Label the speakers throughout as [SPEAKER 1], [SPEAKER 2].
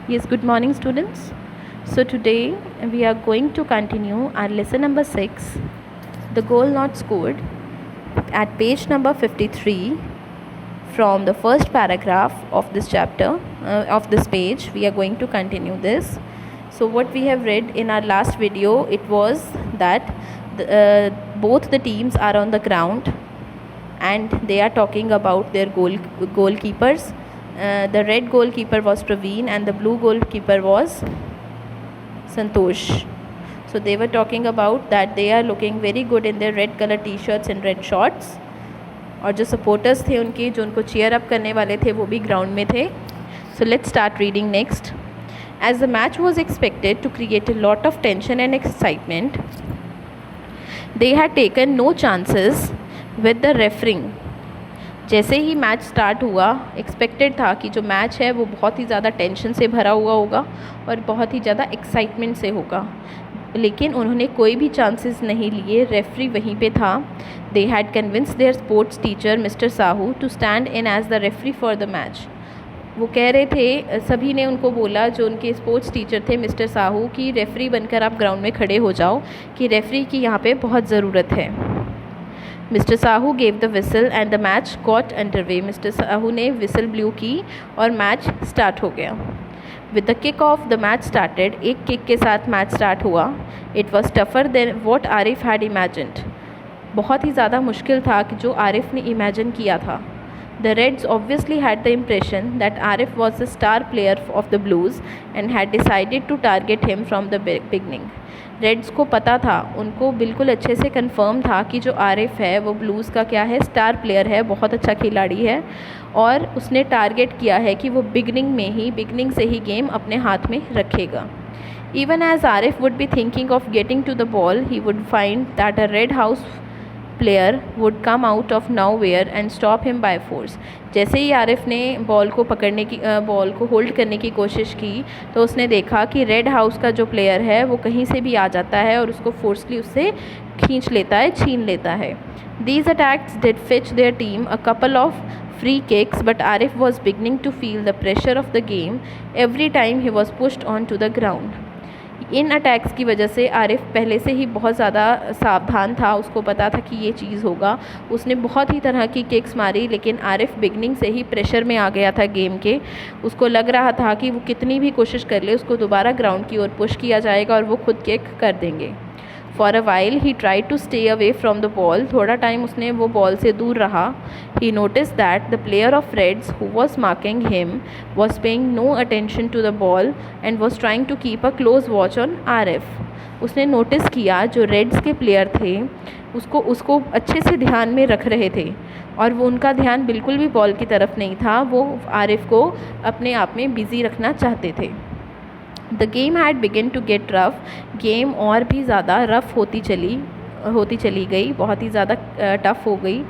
[SPEAKER 1] Yes, good morning, students. So today we are going to continue our lesson number 6, the goal not scored, at page number 53. From the first paragraph of this chapter, of this page, we are going to continue this. So what we have read in our last video, it was that both the teams are on the ground and they are talking about their goalkeepers. The red goalkeeper was Praveen and the blue goalkeeper was Santosh. So they were talking about that they are looking very good in their red color t-shirts and red shorts. और जो supporters थे उनके, जो उनको cheer up करने वाले थे, वो भी ग्राउंड में थे. So let's start reading next. As the match was expected to create a lot of tension and excitement, they had taken no chances with the refereeing. जैसे ही मैच स्टार्ट हुआ, एक्सपेक्टेड था कि जो मैच है वो बहुत ही ज़्यादा टेंशन से भरा हुआ होगा और बहुत ही ज़्यादा एक्साइटमेंट से होगा, लेकिन उन्होंने कोई भी चांसेस नहीं लिए. रेफरी वहीं पे था. They had convince their sports teacher mister Sahu to stand in as the referee for the match. वो कह रहे थे, सभी ने उनको बोला, जो उनके स्पोर्ट्स टीचर थे मिस्टर साहू, कि रेफरी बनकर आप ग्राउंड में खड़े हो जाओ, कि रेफरी की यहाँ पे बहुत ज़रूरत है. Mister Sahu gave the whistle and the match got underway. Mister Sahu ने विसल ब्लू की और मैच स्टार्ट हो गया. With the kick off the match started. एक किक के साथ मैच स्टार्ट हुआ. It was tougher than what Arif had imagined. बहुत ही ज़्यादा मुश्किल था कि जो आरिफ ने इमेजिन किया था. The reds obviously had the impression that Arif was the star player of the blues and had decided to target him from the beginning. Reds को पता था, उनको बिल्कुल अच्छे से कंफर्म था कि जो आरिफ है वो ब्लूज़ का क्या है, स्टार प्लेयर है, बहुत अच्छा खिलाड़ी है, और उसने टारगेट किया है कि वो बिगनिंग से ही गेम अपने हाथ में रखेगा. Even as Arif would be thinking of getting to the ball, he would find that a Red House player would come out of nowhere and stop him by force. जैसे ही आरिफ ने ball को hold करने की कोशिश की, तो उसने देखा कि रेड हाउस का जो प्लेयर है वो कहीं से भी आ जाता है और उसको फोर्सली उससे खींच लेता है, छीन लेता है. These attacks did fetch their team a couple of free kicks, but Arif was beginning to feel the pressure of the game every time he was pushed onto the ground. In attacks की वजह से आरिफ पहले से ही बहुत ज़्यादा सावधान था. उसको पता था कि ये चीज़ होगा. उसने बहुत ही तरह की किक्स मारी, लेकिन आरिफ बिगनिंग से ही प्रेशर में आ गया था गेम के. उसको लग रहा था कि वो कितनी भी कोशिश कर ले, उसको दोबारा ग्राउंड की ओर पुश किया जाएगा और वो खुद किक कर देंगे. For a while he try to stay away from the ball. थोड़ा टाइम उसने वो बॉल से दूर रहा. He notice that the player of Reds who was marking him was paying no attention to the ball and was trying to keep a close watch on Arif. उसने notice किया जो Reds के player थे उसको अच्छे से ध्यान में रख रहे थे, और वो उनका ध्यान बिल्कुल भी बॉल की तरफ नहीं था. वो आरिफ को अपने आप में बिज़ी रखना चाहते थे. The game had begin to get rough. Game और भी ज़्यादा रफ होती चली गई, बहुत ही ज़्यादा टफ हो गई.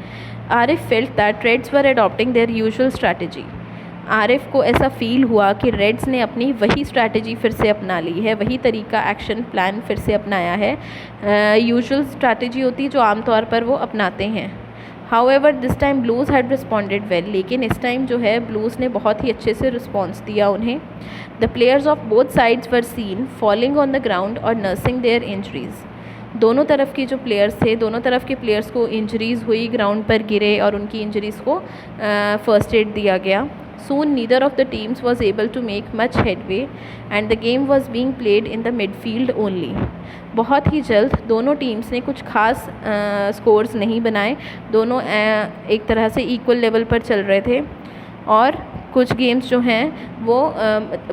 [SPEAKER 1] Arif felt that reds were adopting their usual strategy. Arif को ऐसा फील हुआ कि रेड्स ने अपनी वही स्ट्रैटेजी फिर से अपना ली है, वही तरीका, एक्शन प्लान फिर से अपनाया है. यूजुअल स्ट्रैटेजी होती है जो आमतौर पर वो अपनाते हैं. However, this time Blues had responded well. लेकिन इस टाइम जो है ब्लूज़ ने बहुत ही अच्छे से रिस्पॉन्स दिया उन्हें. The players of both sides were seen falling on the ground or nursing their injuries. दोनों तरफ के जो प्लेयर्स थे, दोनों तरफ के प्लेयर्स को इंजरीज़ हुई, ग्राउंड पर गिरे और उनकी इंजरीज़ को फर्स्ट एड दिया गया. Soon neither of the teams was able to make much headway and the game was being played in the midfield only. बहुत ही जल्द दोनों टीम्स ने कुछ खास स्कोर्स नहीं बनाए. दोनों एक तरह से इक्वल लेवल पर चल रहे थे, और कुछ गेम्स जो हैं वो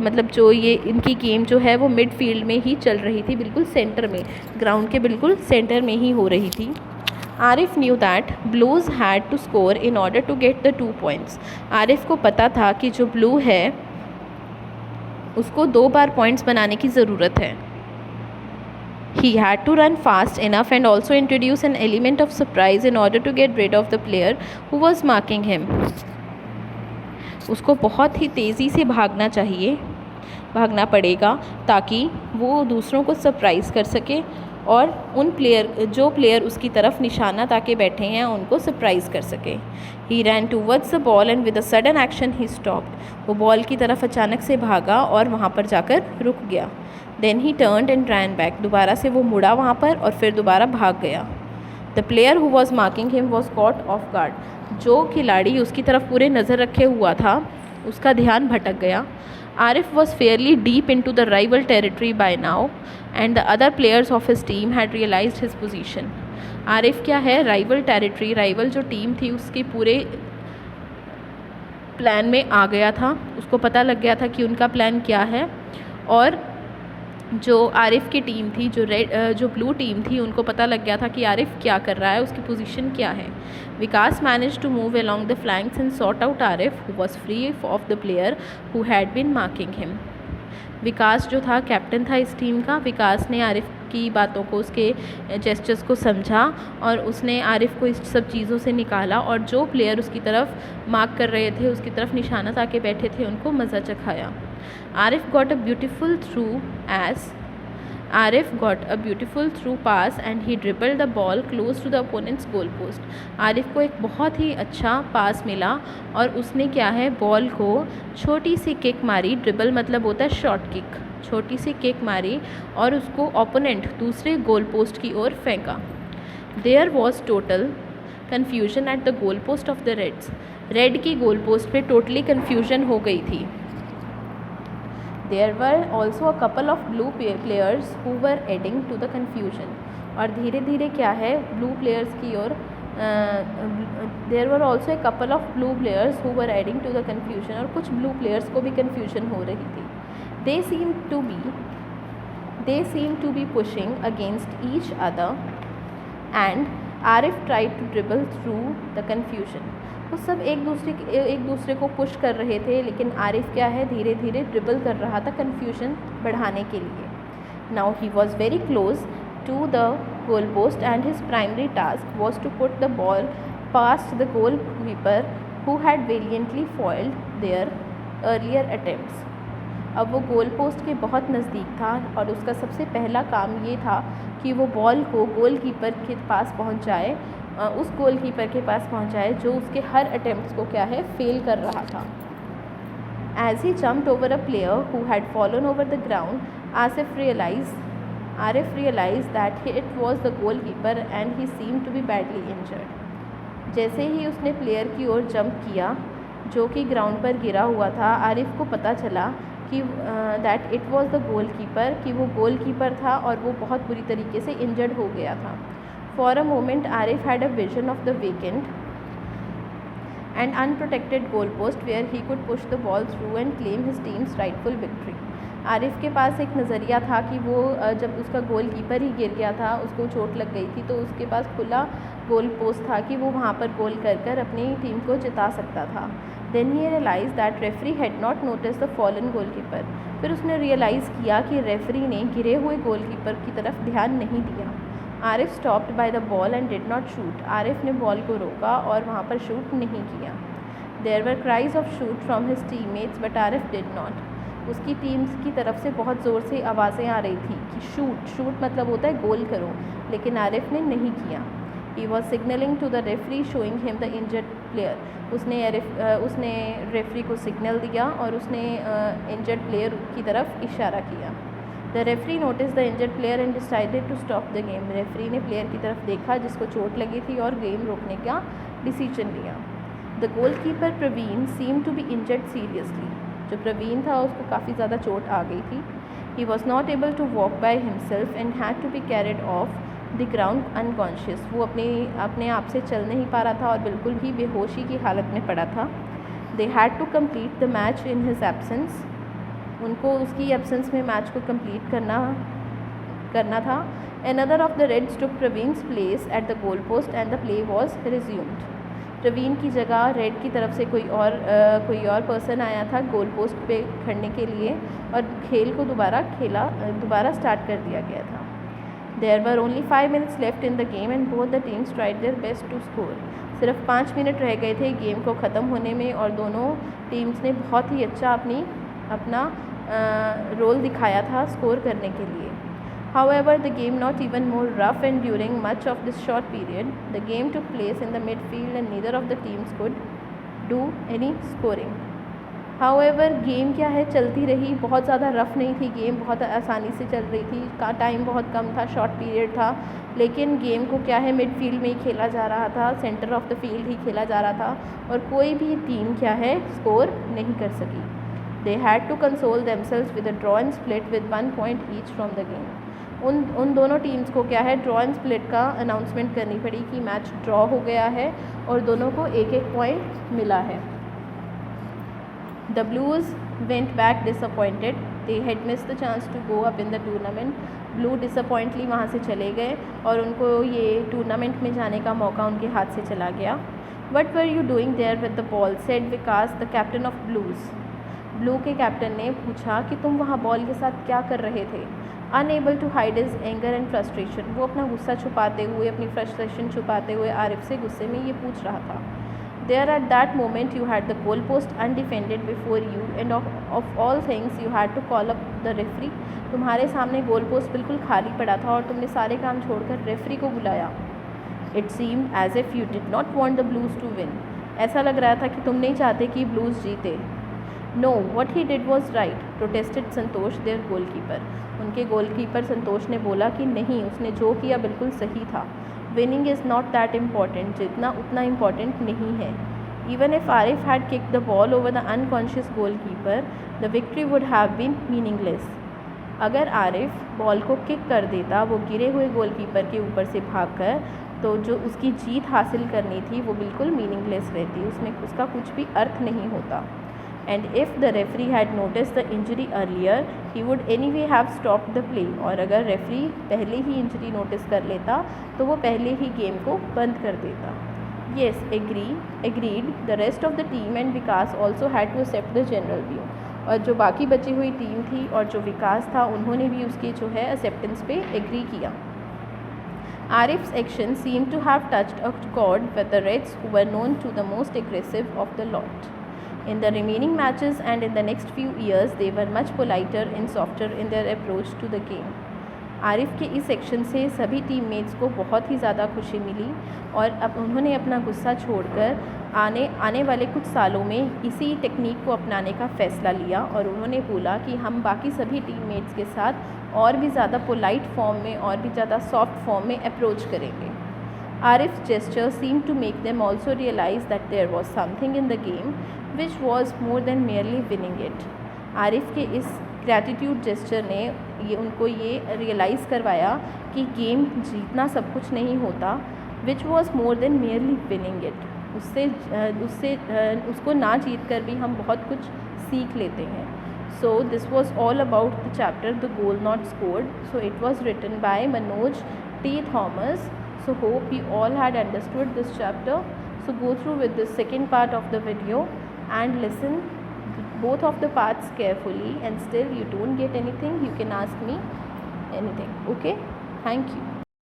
[SPEAKER 1] मतलब जो ये इनकी गेम जो है वो मिडफील्ड में ही चल रही थी, बिल्कुल सेंटर में, ग्राउंड के बिल्कुल सेंटर में ही हो रही थी. Arif knew that blues had to score in order to get the 2 points. Arif को पता था कि जो ब्लू है उसको 2 बार पॉइंट्स बनाने की ज़रूरत है. He had to run fast enough and also introduce an element of surprise in order to get rid of the player who was marking him. उसको बहुत ही तेज़ी से भागना पड़ेगा ताकि वो दूसरों को सरप्राइज़ कर सके और जो प्लेयर उसकी तरफ निशाना ताकि बैठे हैं उनको सरप्राइज़ कर सके. He ran towards the ball and with a sudden action he stopped. वो बॉल की तरफ अचानक से भागा और वहाँ पर जाकर रुक गया. Then he turned and ran back. दोबारा से वो मुड़ा वहाँ पर और फिर दोबारा भाग गया. The player who was marking him was caught off guard. जो खिलाड़ी उसकी तरफ पूरे नज़र रखे हुआ था उसका ध्यान भटक गया. Arif was fairly deep into the rival territory by now and the other players of his team had realized his position. Arif क्या है, राइवल टेरिटरी, राइवल जो टीम थी उसके पूरे प्लान में आ गया था. उसको पता लग गया था कि उनका प्लान क्या है. और जो आरिफ की टीम थी, जो ब्लू टीम थी, उनको पता लग गया था कि आरिफ क्या कर रहा है, उसकी पोजीशन क्या है. Vikas manage to move along the flanks and sort out Arif who was free of the player who had been marking him. Vikas जो था कैप्टन था इस टीम का. विकास ने आरिफ की बातों को, उसके जेस्चर्स को समझा और उसने आरिफ को इस सब चीज़ों से निकाला और जो प्लेयर उसकी तरफ मार्क कर रहे थे, उसकी तरफ निशाना ताके बैठे थे, उनको मज़ा चखाया. Arif got a beautiful through pass and he dribbled the ball close to the opponents goal post. Arif को एक बहुत ही अच्छा पास मिला और उसने क्या है, बॉल को छोटी सी किक मारी. ड्रिबल मतलब होता है शॉर्ट किक. छोटी सी किक मारी और उसको ओपोनेंट दूसरे गोल पोस्ट की ओर फेंका. There was total confusion at the goal post of the Reds. Red की गोल पोस्ट पे टोटली कन्फ्यूजन हो गई थी. There were also a couple of blue players who were adding to the confusion. और धीरे धीरे क्या है, ब्लू प्लेयर्स की ओर there were also a couple of blue players who were adding to the confusion. और कुछ ब्लू प्लेयर्स को भी कन्फ्यूजन हो रही थी. They seemed to be pushing against each other and Arif tried to dribble through the confusion. वो सब एक दूसरे को पुश कर रहे थे, लेकिन आरिफ क्या है, धीरे धीरे ड्रिबल कर रहा था कन्फ्यूजन बढ़ाने के लिए. Now he was very close to the goal post and his primary task was to put the ball past the goalkeeper who had valiantly foiled their earlier attempts. अब वो गोल पोस्ट के बहुत नज़दीक था और उसका सबसे पहला काम ये था कि वो बॉल को गोलकीपर के पास पहुंचाए, उस गोलकीपर के पास पहुंचाए जो उसके हर अटेम्प्ट्स को क्या है, फेल कर रहा था. As he jumped over a player who had fallen over the ground, Arif realize that it was the goalkeeper and he seem to be badly injured. जैसे ही उसने प्लेयर की ओर जंप किया जो कि ग्राउंड पर गिरा हुआ था, आरिफ को पता चला कि that it was the goalkeeper, कि वो गोलकीपर था और वो बहुत बुरी तरीके से इंजर्ड हो गया था. For a moment Arif had a vision of the vacant and unprotected goal post where he could push the ball through and claim his team's rightful victory. Arif के पास एक नज़रिया था कि वो जब उसका गोलकीपर ही गिर गया था, उसको चोट लग गई थी, तो उसके पास खुला गोल पोस्ट था कि वो वहाँ पर गोल कर अपनी टीम को जिता सकता था. Then he realized that referee had not noticed the fallen goalkeeper. फिर उसने रियलाइज़ किया कि रेफरी ने गिरे हुए गोलकीपर की तरफ ध्यान नहीं दिया. Arif stopped by the ball and did not shoot. Arif ने बॉल को रोका और वहाँ पर शूट नहीं किया. There were cries of shoot from his teammates but Arif did not. उसकी टीम की तरफ से बहुत ज़ोर से आवाज़ें आ रही थी कि शूट मतलब होता है गोल करो, लेकिन आरिफ ने नहीं किया. He was signaling to the referee showing him the injured player. उसने रेफरी को सिग्नल दिया और उसने इंजर्ड प्लेयर की तरफ इशारा किया. The referee notice the injured player and decided to stop the game. Referee ने प्लेयर की तरफ देखा जिसको चोट लगी थी और गेम रोकने का डिसीजन लिया. The goalkeeper Praveen seem to be injured seriously. जो प्रवीण था उसको काफ़ी ज़्यादा चोट आ गई थी. He was not able to walk by himself and had to be carried off the ground unconscious. वो अपने आप से चल नहीं पा रहा था और बिल्कुल ही बेहोशी की हालत में पड़ा था. They had to complete the match in his absence. उनको उसकी एब्सेंस में मैच को कम्प्लीट करना था. Another of the Reds took Praveen's place at the goal post and the play was resumed. Praveen की जगह रेड की तरफ से कोई और पर्सन आया था गोल पोस्ट पे खड़ने के लिए और खेल को दोबारा स्टार्ट कर दिया गया था. There were only 5 minutes left in the game and both the teams tried their best to score. सिर्फ 5 मिनट रह गए थे गेम को ख़त्म होने में और दोनों टीम्स ने बहुत ही अच्छा अपना रोल दिखाया था स्कोर करने के लिए. However, the game not even more rough, and during much of this short period, the game took place in the midfield and neither of the teams could do any scoring. However, game क्या है, चलती रही, बहुत ज़्यादा rough नहीं थी game, बहुत आसानी से चल रही थी, का टाइम बहुत कम था, शॉर्ट पीरियड था, लेकिन गेम को क्या है मिडफील्ड में ही खेला जा रहा था, सेंटर ऑफ द फील्ड ही खेला जा रहा था और कोई भी टीम क्या है स्कोर नहीं कर सकी. They had to console themselves with a draw and split with 1 point each from the game. उन दोनों टीम्स को क्या है ड्रॉ एंड स्प्लिट का अनाउंसमेंट करनी पड़ी कि मैच ड्रॉ हो गया है और दोनों को एक एक पॉइंट मिला है. The Blues went back disappointed. They had miss the chance to go up in the tournament. Blue disappointedly वहाँ से चले गए और उनको ये टूर्नामेंट में जाने का मौका उनके हाथ से चला गया. What were you doing there with the ball, said Vikas the captain of blues. Blue के कैप्टन ने पूछा कि तुम वहाँ बॉल के साथ क्या कर रहे थे. Unable to hide his anger and frustration. वो अपना गुस्सा छुपाते हुए, अपनी फ्रस्ट्रेशन छुपाते हुए आरिफ से गुस्से में ये पूछ रहा था. There at that moment you had the goal post undefended before you and of all things you had to call up the referee. तुम्हारे सामने गोल पोस्ट बिल्कुल खाली पड़ा था और तुमने सारे काम छोड़कर रेफरी को बुलाया. It seemed as if you did not want the blues to win. ऐसा लग रहा था कि तुम नहीं चाहते कि ब्लूज़ जीते. No, what he did was right, protested Santosh their goalkeeper. उनके गोलकीपर संतोष ने बोला कि नहीं, उसने जो किया बिल्कुल सही था. Winning is not that important. जितना उतना इम्पॉर्टेंट नहीं है. Even if Arif had kick the ball over the unconscious goalkeeper, the victory would have been meaningless. अगर आरिफ बॉल को किक कर देता वो गिरे हुए गोलकीपर के ऊपर से भागकर, तो जो उसकी जीत हासिल करनी थी वो बिल्कुल मीनिंगलेस रहती, उसमें उसका कुछ भी अर्थ नहीं होता. And if the referee had noticed the injury earlier, he would anyway have stopped the play. और अगर रेफरी पहले ही इंजरी नोटिस कर लेता तो वो पहले ही गेम को बंद कर देता. Yes, agreed. The rest of the team and Vikas also had to accept the general view. और जो बाकी बची हुई टीम थी और जो विकास था उन्होंने भी उसके जो है एक्सेप्टेंस पे एग्री किया. Arif's action seemed to have touched a chord with the Reds, who were known to the most aggressive of the lot. In the remaining matches and in the next few years, they were much politer and softer in their approach to the game. Arif के इस action से सभी teammates को बहुत ही ज़्यादा खुशी मिली और अब उन्होंने अपना गुस्सा छोड़कर आने वाले कुछ सालों में इसी टेक्निक को अपनाने का फ़ैसला लिया और उन्होंने बोला कि हम बाकी सभी टीममेट्स के साथ और भी ज़्यादा पोलाइट फॉर्म में और भी ज़्यादा सॉफ्ट फॉर्म में अप्रोच करेंगे. Arif's gesture seemed to make them also realize that there was something in the game which was more than merely winning it. Arif के इस ग्रैटिट्यूड जेस्चर ने उनको ये रियलाइज़ करवाया कि गेम जीतना सब कुछ नहीं होता. Which was more than merely winning it. उसको ना जीत कर भी हम बहुत कुछ सीख लेते हैं. So this was all about the chapter the goal not scored. So it was written by Manoj T Thomas. So hope you all had understood this chapter. So go through with the second part of the video and listen both of the parts carefully, and still you don't get anything, you can ask me anything. Okay, thank you.